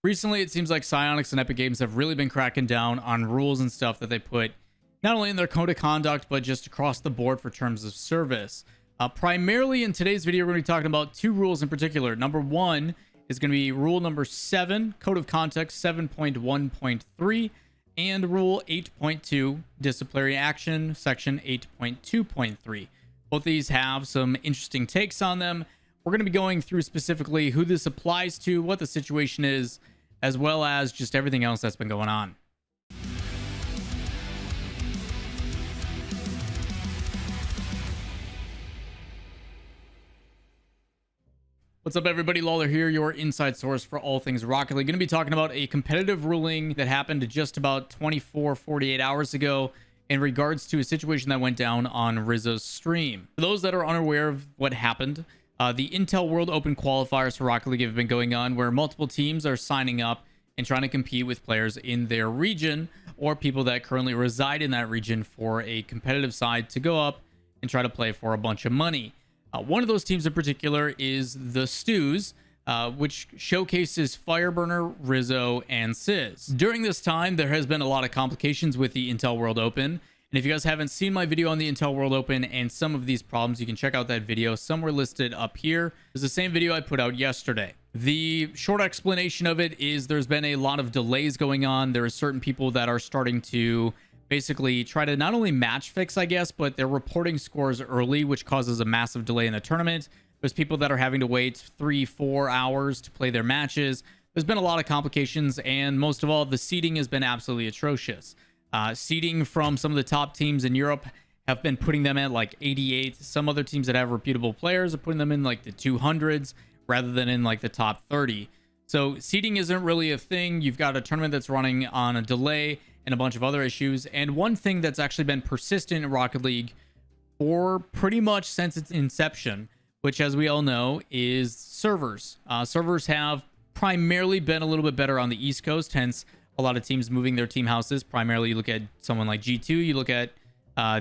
Recently, it seems like Psyonix and Epic Games have really been cracking down on rules and stuff that they put not only in their code of conduct, but just across the board for terms of service. Primarily in today's video, we're going to be talking about two rules in particular. Number one is going to be rule number 7, code of conduct 7.1.3, and rule 8.2, disciplinary action, section 8.2.3. Both these have some interesting takes on them. We're going to be going through specifically who this applies to, what the situation is, as well as just everything else that's been going on. What's up, everybody? Lawler here, your inside source for all things Rocket League. Going to be talking about a competitive ruling that happened just about 48 hours ago in regards to a situation that went down on Rizzo's stream. For those that are unaware of what happened, the Intel World Open Qualifiers for Rocket League have been going on, where multiple teams are signing up and trying to compete with players in their region or people that currently reside in that region for a competitive side to go up and try to play for a bunch of money. One of those teams in particular is the Stews, which showcases Fireburner, Rizzo, and Sizz. During this time, there has been a lot of complications with the Intel World Open. And if you guys haven't seen my video on the Intel World Open and some of these problems, you can check out that video somewhere listed up here. It's the same video I put out yesterday. The short explanation of it is there's been a lot of delays going on. There are certain people that are starting to basically try to not only match fix, I guess, but they're reporting scores early, which causes a massive delay in the tournament. There's people that are having to wait 3-4 hours to play their matches. There's been a lot of complications, and most of all, the seeding has been absolutely atrocious. Seeding from some of the top teams in Europe have been putting them at like 88. Some other teams that have reputable players are putting them in like the 200s rather than in like the top 30. So seeding isn't really a thing. You've got a tournament that's running on a delay and a bunch of other issues. And one thing that's actually been persistent in Rocket League for pretty much since its inception, which, as we all know, is servers. Servers have primarily been a little bit better on the East Coast, hence a lot of teams moving their team houses. Primarily, you look at someone like G2, you look at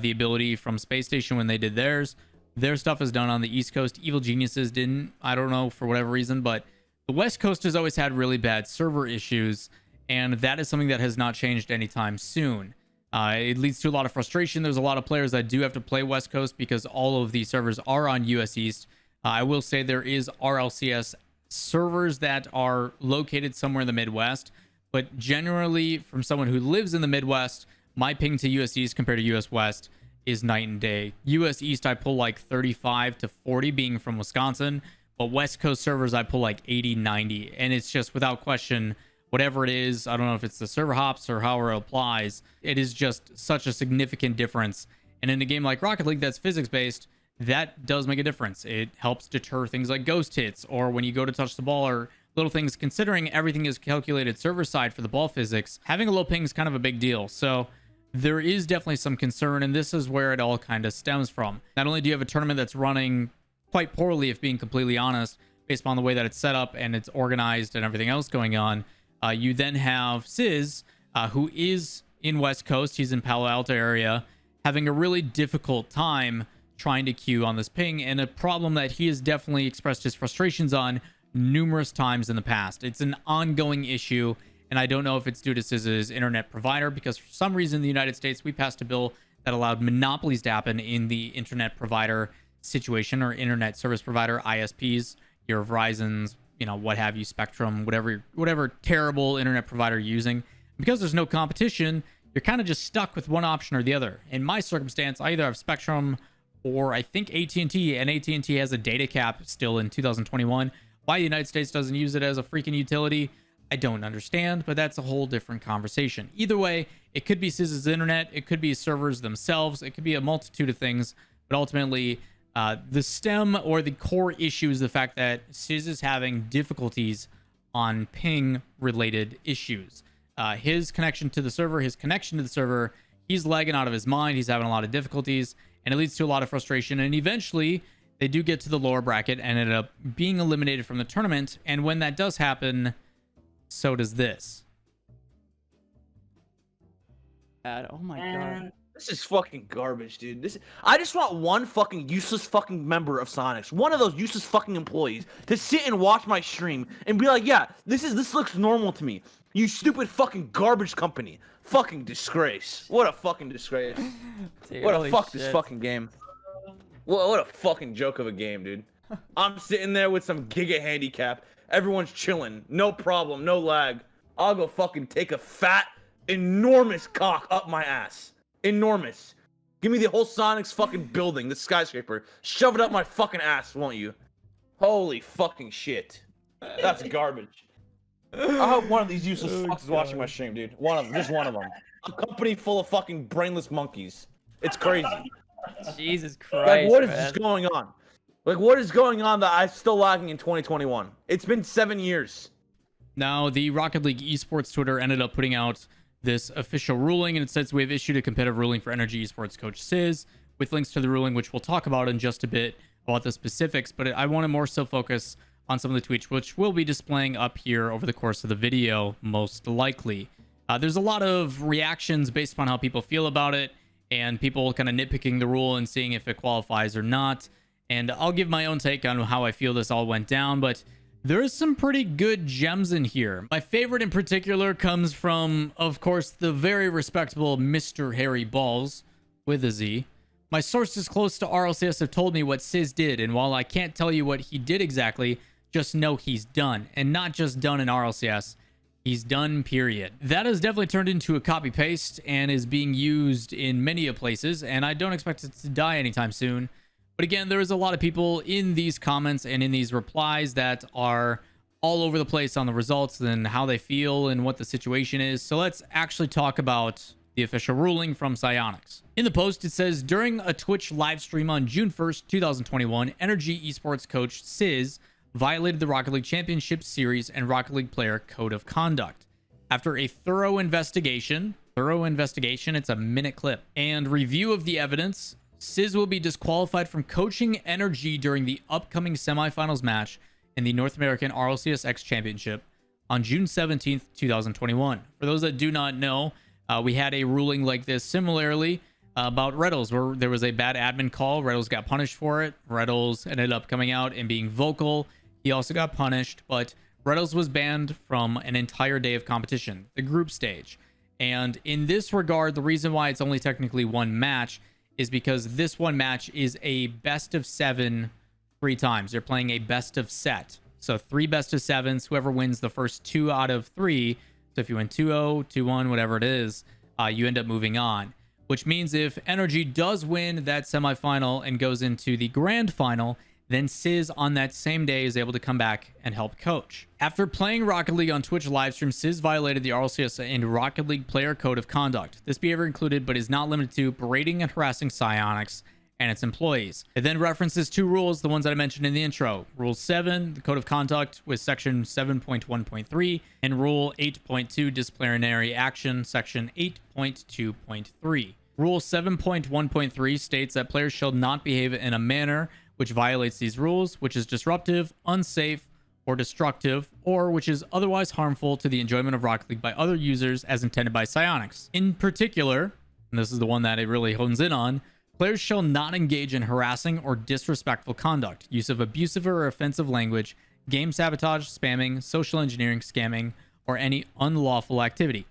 the ability from Space Station when they did theirs. Their stuff is done on the East Coast. Evil Geniuses didn't, I don't know, for whatever reason, but the West Coast has always had really bad server issues, and that is something that has not changed anytime soon. It leads to a lot of frustration. There's a lot of players that do have to play West Coast because all of these servers are on US East. I will say there is RLCS servers that are located somewhere in the Midwest, but generally, from someone who lives in the Midwest, my ping to US East compared to US West is night and day. US East, I pull like 35 to 40 being from Wisconsin, but West Coast servers, I pull like 80, 90. And it's just without question, whatever it is, I don't know if it's the server hops or however it applies, it is just such a significant difference. And in a game like Rocket League that's physics-based, that does make a difference. It helps deter things like ghost hits, or when you go to touch the ball, or little things. Considering everything is calculated server side for the ball physics, having a low ping is kind of a big deal. So there is definitely some concern, and this is where it all kind of stems from. Not only do you have a tournament that's running quite poorly, if being completely honest, based upon the way that it's set up and it's organized and everything else going on, you then have Sizz, who is in West Coast, he's in Palo Alto area, having a really difficult time trying to queue on this ping, and a problem that he has definitely expressed his frustrations on numerous times in the past. It's an ongoing issue, and I don't know if it's due to Sizz's internet provider, because for some reason in the United States we passed a bill that allowed monopolies to happen in the internet provider situation, or internet service provider, ISPs, your Verizon's, you know, what have you, Spectrum, whatever terrible internet provider you're using. Because there's no competition, you're kind of just stuck with one option or the other. In my circumstance, I either have Spectrum or I think AT&T, and AT&T has a data cap still in 2021. Why the United States doesn't use it as a freaking utility, I don't understand, but that's a whole different conversation. Either way, it could be Sizz's internet, it could be servers themselves, it could be a multitude of things, but ultimately, the stem or the core issue is the fact that Sizz is having difficulties on ping-related issues. His connection to the server, he's lagging out of his mind, he's having a lot of difficulties, and it leads to a lot of frustration, and eventually, they do get to the lower bracket and end up being eliminated from the tournament. And when that does happen, so does this. Oh my god. This is fucking garbage, dude. I just want one fucking useless fucking member of Psyonix, one of those useless fucking employees, to sit and watch my stream and be like, yeah, this looks normal to me. You stupid fucking garbage company. Fucking disgrace. What a fucking disgrace. Dude, What a holy fuck shit. this fucking game. What a fucking joke of a game, dude. I'm sitting there with some giga handicap. Everyone's chilling. No problem, no lag. I'll go fucking take a fat, enormous cock up my ass. Enormous. Give me the whole Psyonix fucking building, the skyscraper. Shove it up my fucking ass, won't you? Holy fucking shit. That's garbage. I hope one of these useless fucks is watching my stream, dude. One of them, just one of them. A company full of fucking brainless monkeys. It's crazy. Jesus Christ. Like, what is man. this going on? Like, what is going on that I'm still lagging in 2021? It's been 7 years. Now, the Rocket League Esports Twitter ended up putting out this official ruling, and it says we have issued a competitive ruling for NRG Esports coach Sizz with links to the ruling, which we'll talk about in just a bit about the specifics, but I want to more so focus on some of the tweets, which we'll be displaying up here over the course of the video, most likely. There's a lot of reactions based upon how people feel about it, and people kind of nitpicking the rule and seeing if it qualifies or not. And I'll give my own take on how I feel this all went down, but there's some pretty good gems in here. My favorite in particular comes from, of course, the very respectable Mr. Harry Balls, with a Z. My sources close to RLCS have told me what Sizz did, and while I can't tell you what he did exactly, just know he's done. And not just done in RLCS, he's done, period. That has definitely turned into a copy-paste and is being used in many places, and I don't expect it to die anytime soon. But again, there is a lot of people in these comments and in these replies that are all over the place on the results and how they feel and what the situation is. So let's actually talk about the official ruling from Psyonix. In the post, it says, during a Twitch live stream on June 1st, 2021, NRG Esports coach Sizz violated the Rocket League Championship Series and Rocket League Player Code of Conduct. After a thorough investigation, it's a minute clip, and review of the evidence, Sizz will be disqualified from coaching NRG during the upcoming semifinals match in the North American RLCS X Championship on June 17th, 2021. For those that do not know, we had a ruling like this similarly about Reddles, where there was a bad admin call. Reddles got punished for it. Reddles ended up coming out and being vocal. He also got punished, but Reddles was banned from an entire day of competition, the group stage. And in this regard, the reason why it's only technically one match is because this one match is a best of 7 3 times. They're playing a best of set. So 3 best of 7s, whoever wins the first 2 out of 3. So if you win 2-0, 2-1, whatever it is, you end up moving on. Which means if NRG does win that semifinal and goes into the grand final, then Sizz on that same day is able to come back and help coach. After playing Rocket League on Twitch livestream, Sizz violated the RLCS and Rocket League Player Code of Conduct. This behavior included, but is not limited to, berating and harassing Psyonix and its employees. It then references 2 rules, the ones that I mentioned in the intro. Rule 7, the Code of Conduct with Section 7.1.3, and Rule 8.2, Disciplinary Action, Section 8.2.3. Rule 7.1.3 states that players shall not behave in a manner which violates these rules, which is disruptive, unsafe, or destructive, or which is otherwise harmful to the enjoyment of Rocket League by other users as intended by Psyonix. In particular, and this is the one that it really hones in on, players shall not engage in harassing or disrespectful conduct, use of abusive or offensive language, game sabotage, spamming, social engineering, scamming, or any unlawful activity,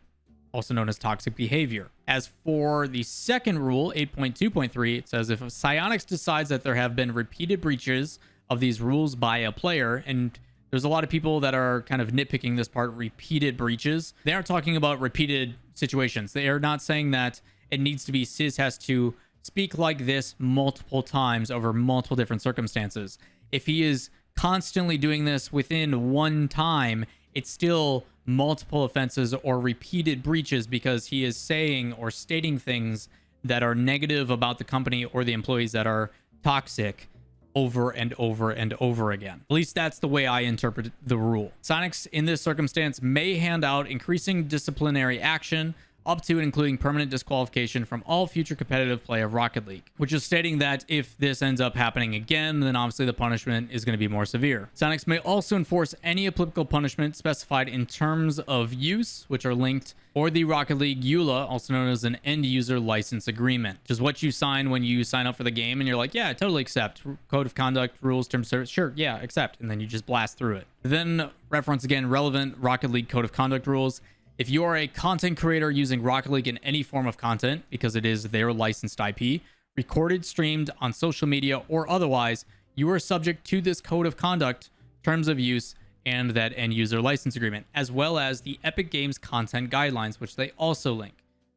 also known as toxic behavior. As for the second rule, 8.2.3, it says if Psyonix decides that there have been repeated breaches of these rules by a player, and there's a lot of people that are kind of nitpicking this part, repeated breaches. They aren't talking about repeated situations. They are not saying that it needs to be Sizz has to speak like this multiple times over multiple different circumstances. If he is constantly doing this within one time, it's still multiple offenses or repeated breaches because he is saying or stating things that are negative about the company or the employees that are toxic over and over and over again. At least that's the way I interpret the rule. Psyonix in this circumstance may hand out increasing disciplinary action, up to and including permanent disqualification from all future competitive play of Rocket League, which is stating that if this ends up happening again, then obviously the punishment is going to be more severe. Psyonix may also enforce any applicable punishment specified in terms of use, which are linked, or the Rocket League EULA, also known as an end user license agreement, which is what you sign when you sign up for the game and you're like, yeah, I totally accept. Code of conduct, rules, terms of service, sure, yeah, accept. And then you just blast through it. Then reference again relevant Rocket League code of conduct rules. If you are a content creator using Rocket League in any form of content, because it is their licensed IP, recorded, streamed on social media, or otherwise, you are subject to this code of conduct, terms of use, and that end user license agreement, as well as the Epic Games content guidelines, which they also link.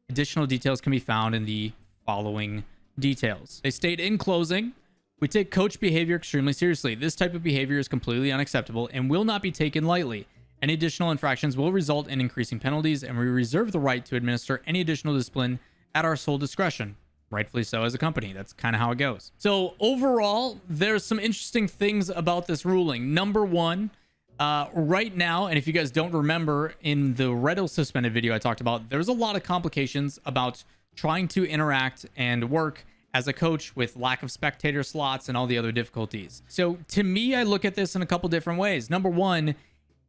Additional details can be found in the following details. They state in closing, we take coach behavior extremely seriously. This type of behavior is completely unacceptable and will not be taken lightly. Any additional infractions will result in increasing penalties, and we reserve the right to administer any additional discipline at our sole discretion. Rightfully so as a company. That's kind of how it goes. So overall, there's some interesting things about this ruling. Number one, right now, and if you guys don't remember, in the Rizzo suspended video I talked about, there's a lot of complications about trying to interact and work as a coach with lack of spectator slots and all the other difficulties. So to me, I look at this in a couple different ways. Number one,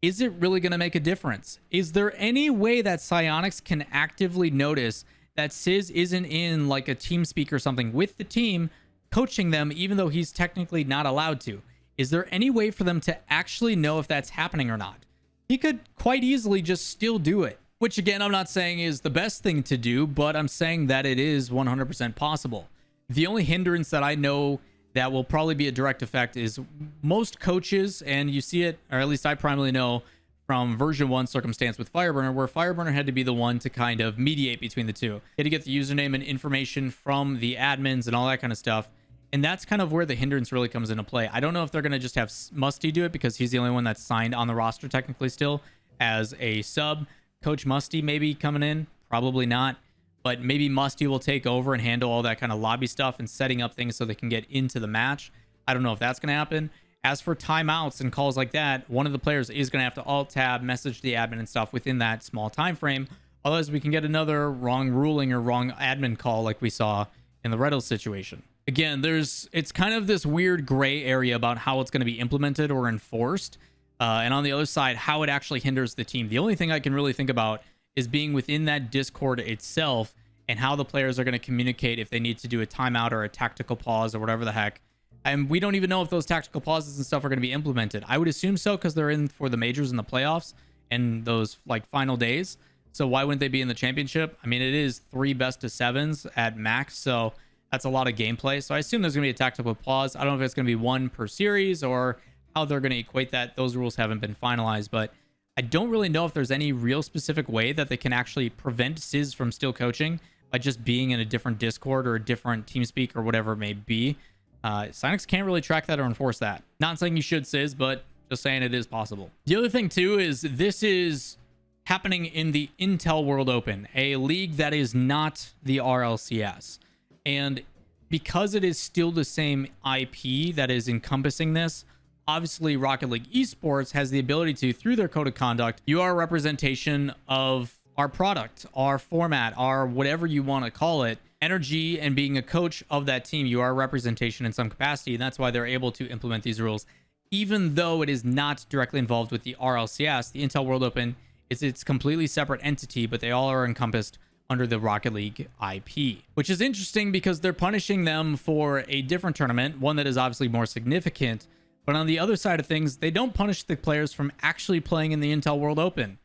is it really going to make a difference? Is there any way that Psyonix can actively notice that Sizz isn't in like a team speak or something with the team coaching them, even though he's technically not allowed to? Is there any way for them to actually know if that's happening or not? He could quite easily just still do it, which again, I'm not saying is the best thing to do, but I'm saying that it is 100% possible. The only hindrance that I know that will probably be a direct effect is most coaches, and you see it, or at least I primarily know from version 1 circumstance with Fireburner, where Fireburner had to be the one to kind of mediate between the two. He had to get the username and information from the admins and all that kind of stuff. And that's kind of where the hindrance really comes into play. I don't know if they're going to just have Musty do it because he's the only one that's signed on the roster technically still as a sub. Coach Musty maybe coming in, probably not. But maybe Musty will take over and handle all that kind of lobby stuff and setting up things so they can get into the match. I don't know if that's going to happen. As for timeouts and calls like that, one of the players is going to have to alt-tab, message the admin and stuff within that small time frame. Otherwise, we can get another wrong ruling or wrong admin call like we saw in the Rizzo situation. Again, it's kind of this weird gray area about how it's going to be implemented or enforced. And on the other side, how it actually hinders the team. The only thing I can really think about is being within that Discord itself and how the players are going to communicate if they need to do a timeout or a tactical pause or whatever the heck. And we don't even know if those tactical pauses and stuff are going to be implemented. I would assume so because they're in for the majors and the playoffs and those like final days. So why wouldn't they be in the championship? I mean, it is 3 best of 7s at max. So that's a lot of gameplay. So I assume there's going to be a tactical pause. I don't know if it's going to be 1 per series or how they're going to equate that. Those rules haven't been finalized, but I don't really know if there's any real specific way that they can actually prevent Sizz from still coaching by just being in a different Discord or a different TeamSpeak or whatever it may be. Psyonix can't really track that or enforce that. Not saying you should, Sizz, but just saying it is possible. The other thing too is this is happening in the Intel World Open, a league that is not the RLCS. And because it is still the same IP that is encompassing this, obviously Rocket League Esports has the ability to, through their code of conduct, you are a representation of our product, our format, our whatever you want to call it. NRG, and being a coach of that team, you are a representation in some capacity, and that's why they're able to implement these rules. Even though it is not directly involved with the RLCS, the Intel World Open is its completely separate entity, but they all are encompassed under the Rocket League IP, which is interesting because they're punishing them for a different tournament, one that is obviously more significant. But on the other side of things, they don't punish the players from actually playing in the Intel World Open.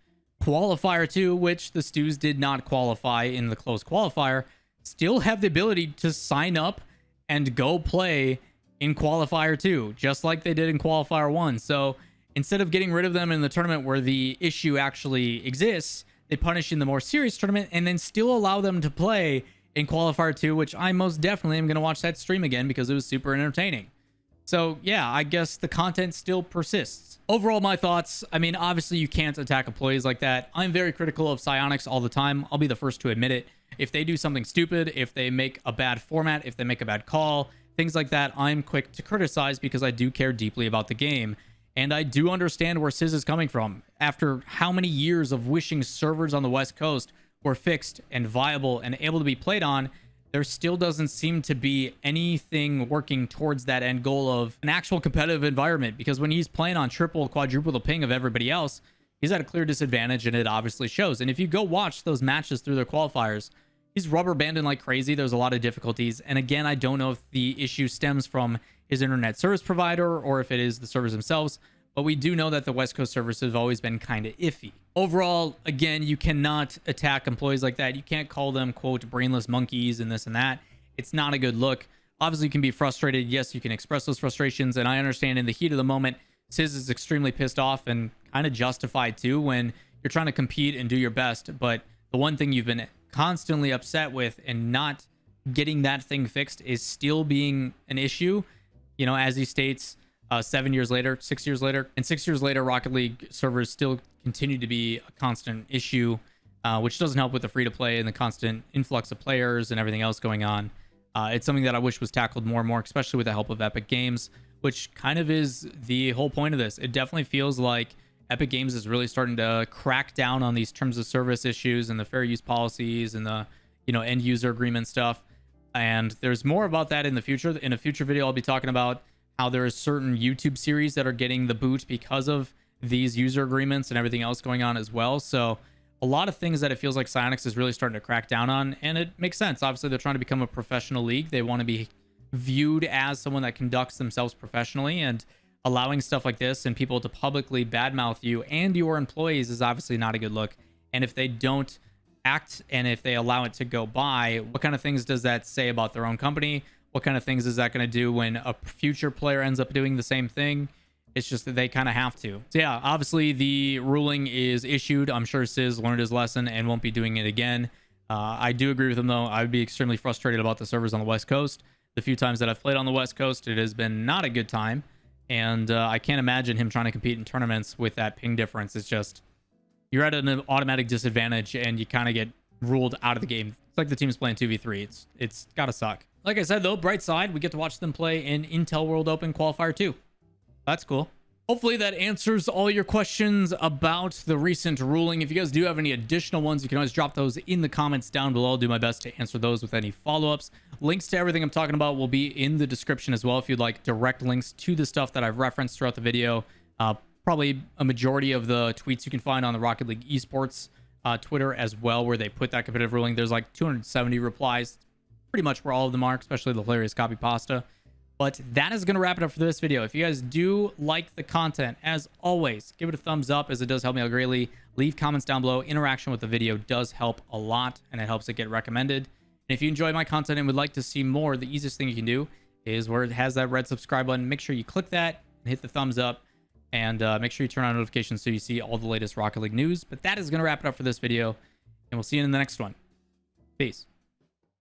Qualifier 2, which the Stews did not qualify in the closed qualifier, still have the ability to sign up and go play in Qualifier 2, just like they did in Qualifier 1. So instead of getting rid of them in the tournament where the issue actually exists, they punish in the more serious tournament and then still allow them to play in Qualifier 2, which I most definitely am going to watch that stream again because it was super entertaining. So yeah, I guess the content still persists. Overall, my thoughts, I mean, obviously you can't attack employees like that. I'm very critical of Psyonix all the time. I'll be the first to admit it. If they do something stupid, if they make a bad format, if they make a bad call, things like that, I'm quick to criticize because I do care deeply about the game. And I do understand where Sizz is coming from. After how many years of wishing servers on the West Coast were fixed and viable and able to be played on, there still doesn't seem to be anything working towards that end goal of an actual competitive environment. Because when he's playing on triple, quadruple the ping of everybody else, he's at a clear disadvantage, and it obviously shows. And if you go watch those matches through their qualifiers, he's rubber banding like crazy. There's a lot of difficulties. And again, I don't know if the issue stems from his internet service provider or if it is the servers themselves, but we do know that the West Coast servers have always been kind of iffy. Overall, again, you cannot attack employees like that. You can't call them, quote, brainless monkeys and this and that. It's not a good look. Obviously, you can be frustrated. Yes, you can express those frustrations. And I understand in the heat of the moment, Sizz is extremely pissed off and kind of justified too when you're trying to compete and do your best. But the one thing you've been constantly upset with and not getting that thing fixed is still being an issue. You know, as he states, 7 years later, 6 years later, and 6 years later, Rocket League servers still continue to be a constant issue, which doesn't help with the free-to-play and the constant influx of players and everything else going on. It's something that I wish was tackled more and more, especially with the help of Epic Games, which kind of is the whole point of this. It definitely feels like Epic Games is really starting to crack down on these terms of service issues and the fair use policies and the, you know, end user agreement stuff. And there's more about that in the future. In a future video, I'll be talking about how there is certain YouTube series that are getting the boot because of these user agreements and everything else going on as well. So a lot of things that it feels like Psyonix is really starting to crack down on, and it makes sense. Obviously, they're trying to become a professional league. They want to be viewed as someone that conducts themselves professionally, and allowing stuff like this and people to publicly badmouth you and your employees is obviously not a good look. And if they don't act and if they allow it to go by, what kind of things does that say about their own company? What kind of things is that going to do when a future player ends up doing the same thing? It's just that they kind of have to. So yeah, obviously the ruling is issued. I'm sure Sizz learned his lesson and won't be doing it again. I do agree with him though. I would be extremely frustrated about the servers on the West Coast. The few times that I've played on the West Coast, it has been not a good time. And I can't imagine him trying to compete in tournaments with that ping difference. It's just, you're at an automatic disadvantage and you kind of get ruled out of the game. It's like the team's playing 2v3. It's gotta suck. Like I said though, bright side, we get to watch them play in Intel World Open Qualifier 2. That's cool. Hopefully that answers all your questions about the recent ruling. If you guys do have any additional ones, you can always drop those in the comments down below. I'll do my best to answer those with any follow-ups. Links to everything I'm talking about will be in the description as well if you'd like direct links to the stuff that I've referenced throughout the video. Probably a majority of the tweets you can find on the Rocket League Esports Twitter as well, where they put that competitive ruling. There's like 270 replies, pretty much where all of them are, especially the hilarious copy pasta. But that is going to wrap it up for this video. If you guys do like the content, as always, give it a thumbs up as it does help me out greatly. Leave comments down below. Interaction with the video does help a lot, and it helps it get recommended. And if you enjoy my content and would like to see more, the easiest thing you can do is where it has that red subscribe button. Make sure you click that and hit the thumbs up, and make sure you turn on notifications so you see all the latest Rocket League news. But that is going to wrap it up for this video, and we'll see you in the next one. Peace.